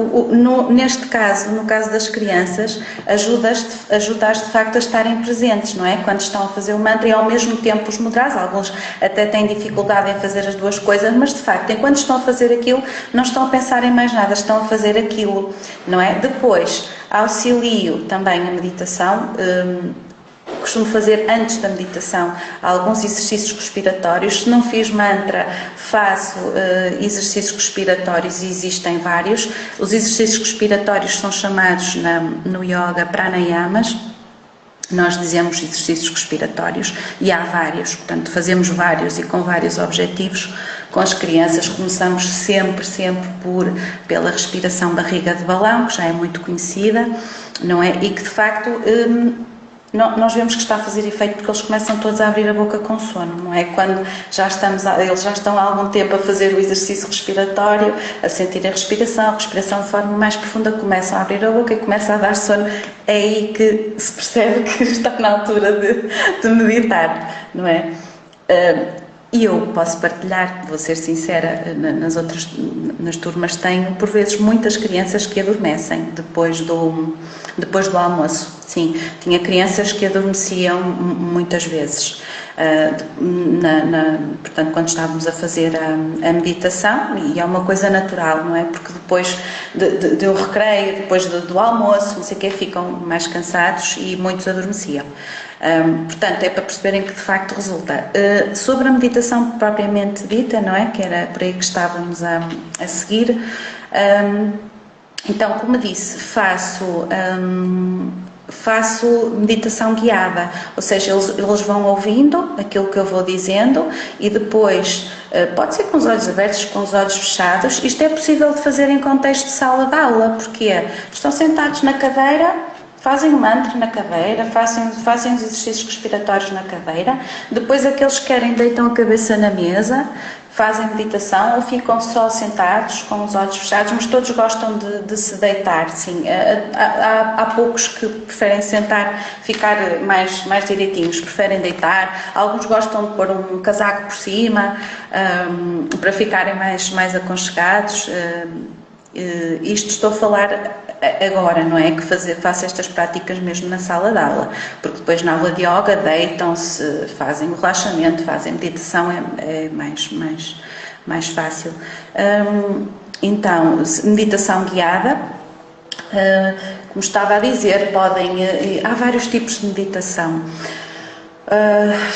neste caso, no caso das crianças, ajuda-as de facto a estarem presentes, não é? Quando estão a fazer o mantra e ao mesmo tempo os mudras, alguns até têm dificuldade em fazer as duas coisas, mas de facto, enquanto estão a fazer aquilo, não estão a pensar em mais nada, estão a fazer aquilo, não é? Depois, auxilio também a meditação. Costumo fazer antes da meditação alguns exercícios respiratórios. Se não fiz mantra, faço exercícios respiratórios, e existem vários. Os exercícios respiratórios são chamados no yoga pranayamas. Nós dizemos exercícios respiratórios e há vários, portanto fazemos vários e com vários objetivos. Com as crianças começamos sempre pela respiração barriga de balão, que já é muito conhecida, não é? E que de facto nós vemos que está a fazer efeito porque eles começam todos a abrir a boca com sono, não é? Quando eles já estão há algum tempo a fazer o exercício respiratório, a sentir a respiração de forma mais profunda, começam a abrir a boca e começam a dar sono. É aí que se percebe que está na altura de meditar, não é? E eu posso partilhar, vou ser sincera, nas turmas tenho por vezes muitas crianças que adormecem depois do almoço. Sim, tinha crianças que adormeciam muitas vezes. Portanto, quando estávamos a fazer a meditação, e é uma coisa natural, não é? Porque depois do recreio, depois do almoço, não sei o quê, ficam mais cansados e muitos adormeciam. Portanto, é para perceberem que de facto resulta. Sobre a meditação propriamente dita, não é? Que era por aí que estávamos a seguir. Então, como disse, faço meditação guiada, ou seja, eles vão ouvindo aquilo que eu vou dizendo e depois, pode ser com os olhos abertos, com os olhos fechados. Isto é possível de fazer em contexto de sala de aula, porque estão sentados na cadeira, fazem o mantra na cadeira, fazem os exercícios respiratórios na cadeira, depois aqueles que querem deitam a cabeça na mesa, fazem meditação ou ficam só sentados com os olhos fechados, mas todos gostam de se deitar, sim. Há poucos que preferem sentar, ficar mais direitinhos, preferem deitar. Alguns gostam de pôr um casaco por cima para ficarem mais aconchegados. Isto estou a falar agora, não é? Que faço estas práticas mesmo na sala de aula, porque depois na aula de yoga deitam-se, fazem o relaxamento, fazem meditação, é mais fácil. Então, meditação guiada, como estava a dizer, há vários tipos de meditação.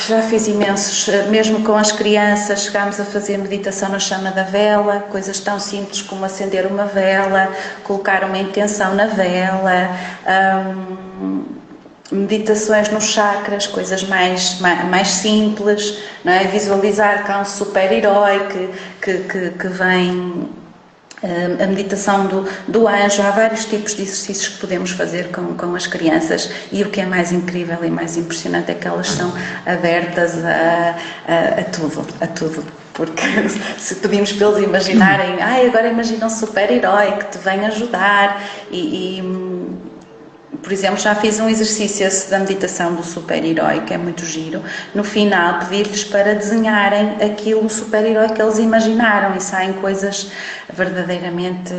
Já fiz imensos, mesmo com as crianças, chegámos a fazer meditação na chama da vela, coisas tão simples como acender uma vela, colocar uma intenção na vela, meditações nos chakras, coisas mais simples, não é? Visualizar que há um super-herói que vem. A meditação do anjo, há vários tipos de exercícios que podemos fazer com as crianças, e o que é mais incrível e mais impressionante é que elas são abertas a tudo, porque se pedimos para eles imaginarem, agora imagina um super-herói que te vem ajudar por exemplo, já fiz um exercício da meditação do super-herói, que é muito giro. No final, pedir-lhes para desenharem aquilo, o super-herói que eles imaginaram, e saem coisas verdadeiramente,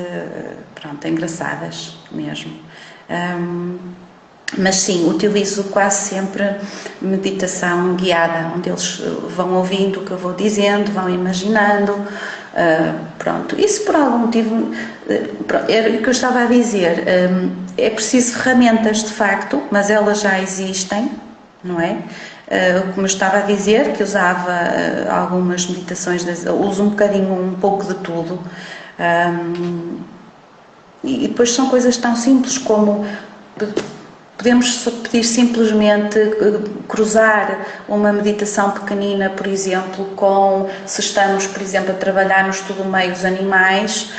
engraçadas mesmo. Mas sim, utilizo quase sempre meditação guiada, onde eles vão ouvindo o que eu vou dizendo, vão imaginando. E se por algum motivo, era o que eu estava a dizer, é preciso ferramentas de facto, mas elas já existem, não é? Como eu estava a dizer, que usava algumas meditações, uso um pouco de tudo, e depois são coisas tão simples como podemos pedir simplesmente cruzar uma meditação pequenina, por exemplo, se estamos, por exemplo, a trabalhar no estudo meio dos animais,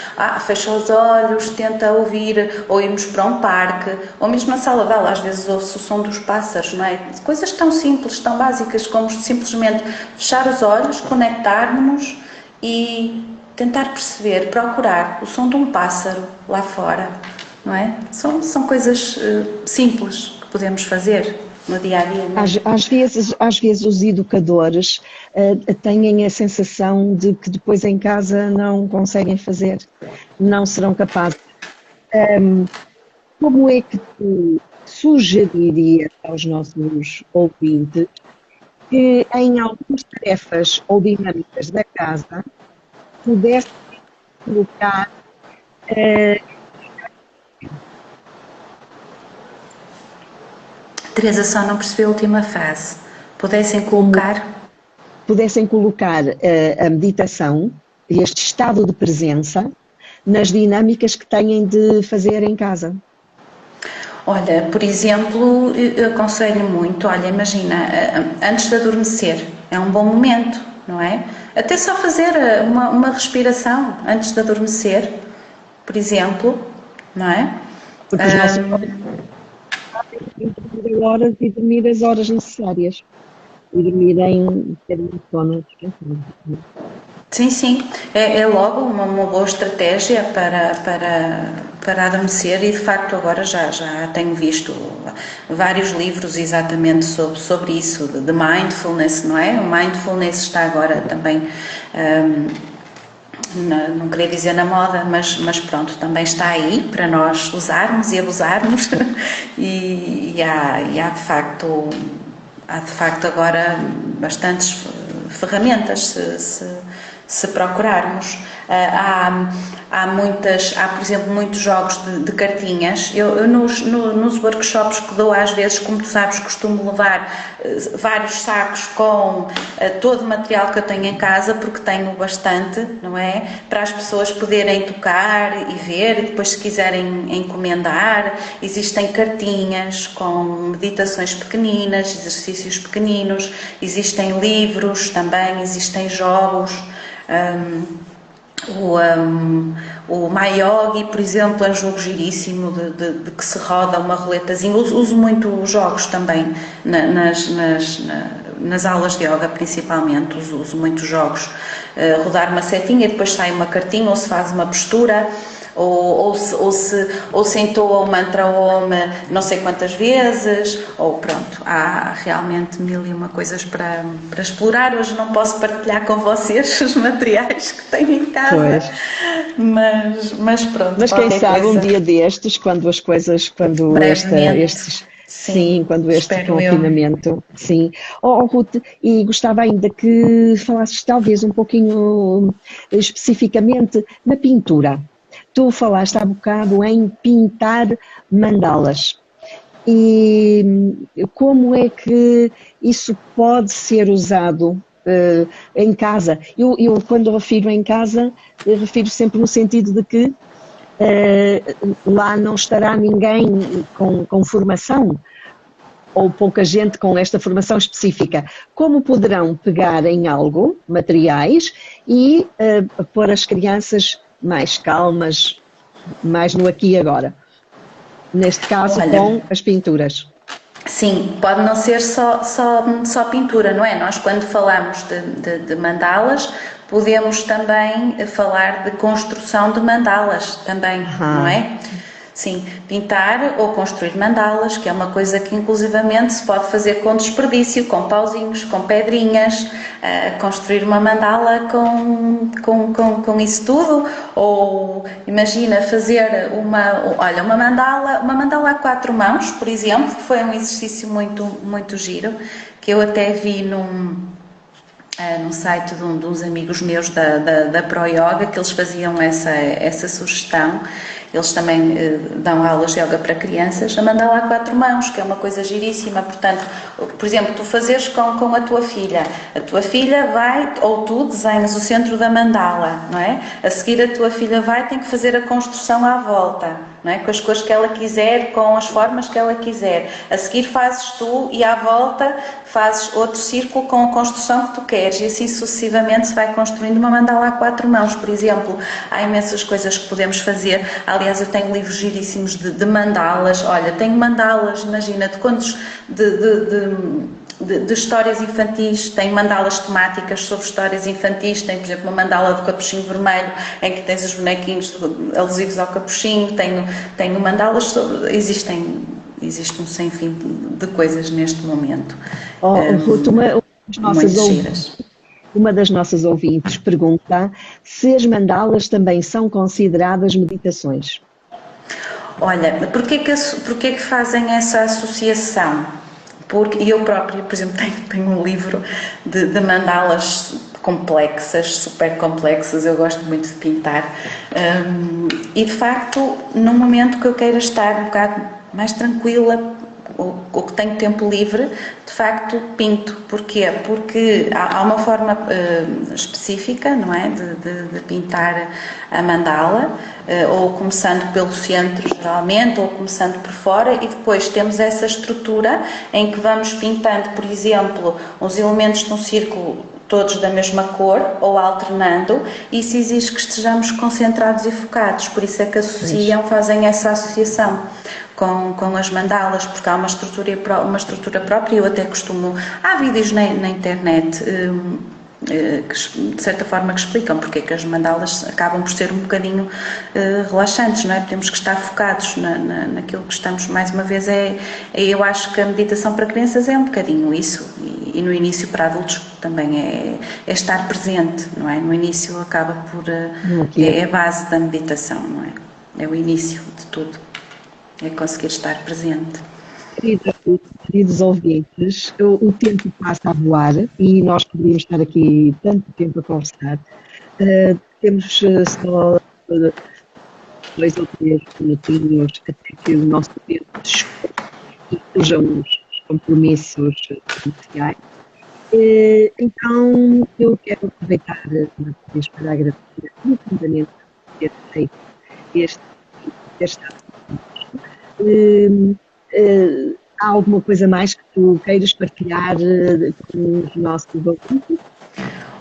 fecha os olhos, tenta ouvir, ou irmos para um parque, ou mesmo na sala de aula, às vezes ouve-se o som dos pássaros, não é? Coisas tão simples, tão básicas como simplesmente fechar os olhos, conectarmos-nos e tentar perceber, procurar o som de um pássaro lá fora, não é? São coisas simples que podemos fazer no dia a dia. Às vezes os educadores têm a sensação de que depois em casa não conseguem fazer, não serão capazes. Como é que tu sugeririas aos nossos ouvintes que em algumas tarefas ou dinâmicas da casa pudessem colocar Teresa, só não percebeu a última frase. Pudessem colocar a meditação, este estado de presença, nas dinâmicas que têm de fazer em casa. Olha, por exemplo, eu aconselho muito, olha, imagina, antes de adormecer, é um bom momento, não é? Até só fazer uma respiração antes de adormecer, por exemplo, não é? Porque os nossos dormir horas e dormir as horas necessárias. E dormir em termos de sono descansado. Sim, é logo uma boa estratégia para adormecer e de facto agora já tenho visto vários livros exatamente sobre isso, de mindfulness, não é? O mindfulness está agora também, não queria dizer na moda, mas pronto, também está aí para nós usarmos e abusarmos e há de facto agora bastantes ferramentas se procurarmos. Há, por exemplo, muitos jogos de cartinhas. Eu nos workshops que dou às vezes, como tu sabes, costumo levar vários sacos com todo o material que eu tenho em casa, porque tenho bastante, não é? Para as pessoas poderem tocar e ver, e depois se quiserem encomendar. Existem cartinhas com meditações pequeninas, exercícios pequeninos, existem livros também, existem jogos. O MyYogi, por exemplo, é um jogo giríssimo de que se roda uma roletazinha. Uso muito jogos também nas aulas de yoga, principalmente. Uso muitos jogos. Rodar uma setinha e depois sai uma cartinha, ou se faz uma postura, ou se entoa o mantra Om não sei quantas vezes, ou pronto, há realmente mil e uma coisas para explorar. Hoje não posso partilhar com vocês os materiais que tenho em casa, mas pronto. Mas quem sabe coisa, um dia destes, quando as coisas, quando quando este confinamento, sim. Ruth, e gostava ainda que falasses talvez um pouquinho especificamente na pintura. Tu falaste há bocado em pintar mandalas e como é que isso pode ser usado em casa? Eu quando refiro em casa, refiro sempre no sentido de que lá não estará ninguém com formação ou pouca gente com esta formação específica. Como poderão pegar em algo, materiais, e pôr as crianças mais calmas, mais no aqui e agora. Neste caso, com as pinturas. Sim, pode não ser só pintura, não é? Nós quando falamos de mandalas, podemos também falar de construção de mandalas também, não é? Sim, pintar ou construir mandalas, que é uma coisa que inclusivamente se pode fazer com desperdício, com pauzinhos, com pedrinhas, construir uma mandala com isso tudo, ou imagina fazer uma mandala a 4 mãos, por exemplo, que foi um exercício muito giro, que eu até vi num site de uns amigos meus da Pro Yoga, que eles faziam essa sugestão. Eles também dão aulas de yoga para crianças, a mandala a 4 mãos, que é uma coisa giríssima. Portanto, por exemplo, tu fazeres com a tua filha vai, ou tu desenhas o centro da mandala, não é? A seguir a tua filha tem que fazer a construção à volta, não é? Com as cores que ela quiser, com as formas que ela quiser. A seguir fazes tu e à volta fazes outro círculo com a construção que tu queres, e assim sucessivamente se vai construindo uma mandala a 4 mãos, por exemplo. Há imensas coisas que podemos fazer. Aliás, eu tenho livros giríssimos de mandalas. Olha, tenho mandalas, imagina, de de histórias infantis, tem mandalas temáticas sobre histórias infantis, tem, por exemplo, uma mandala do Capuchinho Vermelho, em que tens os bonequinhos alusivos ao Capuchinho, tenho mandalas sobre... Existe um sem fim de coisas neste momento. Ruth, uma das nossas ouvintes pergunta se as mandalas também são consideradas meditações. Olha, porquê que fazem essa associação? Porque eu própria, por exemplo, tenho um livro de mandalas complexas, super complexas, eu gosto muito de pintar, e de facto, num momento que eu queira estar um bocado mais tranquila, ou que tenho tempo livre, de facto pinto. Porquê? Porque há uma forma específica, não é, de pintar a mandala, ou começando pelo centro geralmente, ou começando por fora, e depois temos essa estrutura em que vamos pintando, por exemplo, os elementos de um círculo todos da mesma cor, ou alternando, e isso exige que estejamos concentrados e focados, por isso é que fazem essa associação com as mandalas, porque há uma estrutura própria. Eu até costumo... Há vídeos na internet que, de certa forma, que explicam porque é que as mandalas acabam por ser um bocadinho relaxantes, não é? Temos que estar focados naquilo que estamos. Mais uma vez, eu acho que a meditação para crianças é um bocadinho isso, e no início para adultos também é estar presente, não é? No início acaba por... é a base da meditação, não é? É o início de tudo. É conseguir estar presente. Queridos ouvintes, o tempo passa a voar e nós poderíamos estar aqui tanto tempo a conversar. Temos só 2 ou 3 minutinhos até que o nosso tempo e surjam os compromissos comerciais. Então, eu quero aproveitar uma vez para agradecer profundamente por ter feito este há alguma coisa mais que tu queiras partilhar com os nossos ouvintes?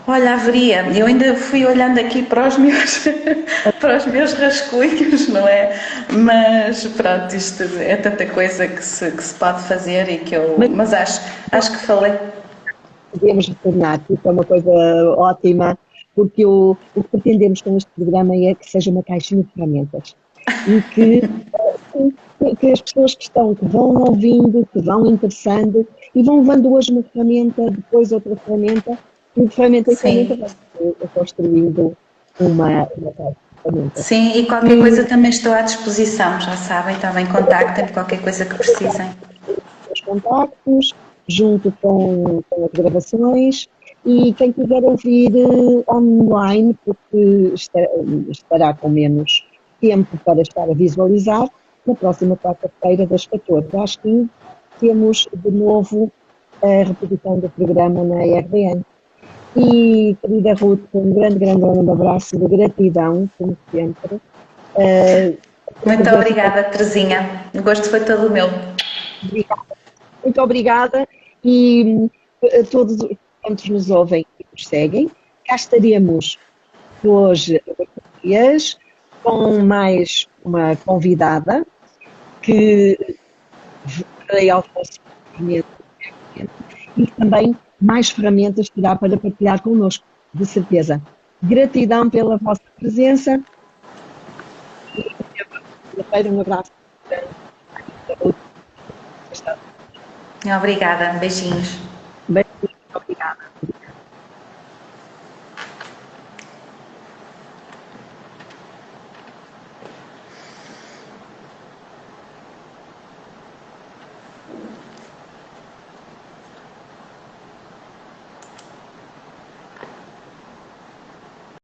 Olha, haveria. Eu ainda fui olhando aqui para os meus rascunhos, não é? Mas pronto, isto é tanta coisa que se pode fazer e que eu... Mas acho que falei. Podemos retornar, porque é uma coisa ótima, porque o que pretendemos com este programa é que seja uma caixinha de ferramentas e que as pessoas que vão ouvindo, que vão interessando e vão levando hoje uma ferramenta, depois outra ferramenta, e de ferramenta em ferramenta vai construindo uma ferramenta. Sim, e qualquer coisa também estou à disposição, já sabem, também contactem-me, qualquer coisa que precisem. Os contactos, junto com as gravações, e quem quiser ouvir online, porque estará com menos tempo para estar a visualizar, na próxima quarta-feira, das 14 às 15, temos de novo a reprodução do programa na RDN. E, querida Ruth, um grande abraço de gratidão, como sempre. Muito obrigada, Terezinha. O gosto foi todo meu. Obrigada. Muito obrigada, e a todos quantos nos ouvem e nos seguem, cá estaremos hoje com mais uma convidada que farei ao vosso conhecimento e também mais ferramentas terá para partilhar connosco, de certeza. Gratidão pela vossa presença e um abraço. Obrigada, beijinhos.